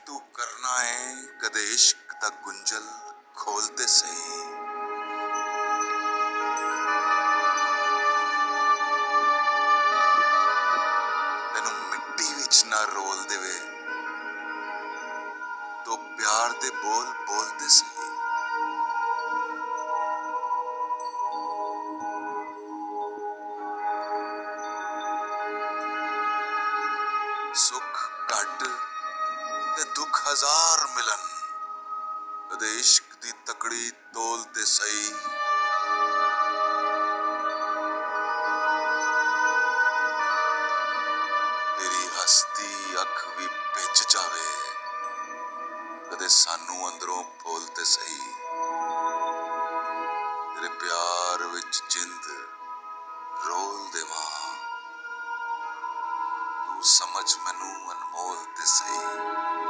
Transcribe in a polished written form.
ਤੂੰ ਕਰਨਾ ਹੈ ਕਦੇ ਇਸ਼ਕ ਦਾ ਗੁੰਝਲ ਖੋਲ ਤੇ ਸਹੀ। ਤੈਨੂੰ ਮਿੱਟੀ ਵਿੱਚ ਨਾ ਰੋਲ ਦੇਵੇ ਤੋ ਪਿਆਰ ਦੇ ਬੋਲ ਬੋਲਦੇ ਸਹੀ। ਸੁੱਖ ਘੱਟ ਤੇ ਦੁੱਖ ਹਜ਼ਾਰ ਮਿਲਣ ਕਦੇ ਇਸ਼ਕ ਦੀ ਤਕੜੀ ਤੋਲ ਤੇ ਸਹੀ। ਤੇਰੀ ਹੱਸਦੀ ਅੱਖ ਵੀ ਭਿੱਜ ਜਾਵੇ ਕਦੇ ਸਾਨੂੰ ਅੰਦਰੋਂ ਬੋਲ ਤੇ ਸਹੀ। ਤੇਰੇ ਪਿਆਰ ਵਿੱਚ ਜਿੰਦ ਰੋਲ ਦੇਵਾਂ ਤੂੰ ਸਮਝ ਮੈਨੂੰ ਅਨਮੋਲ ਤੇ ਸਹੀ।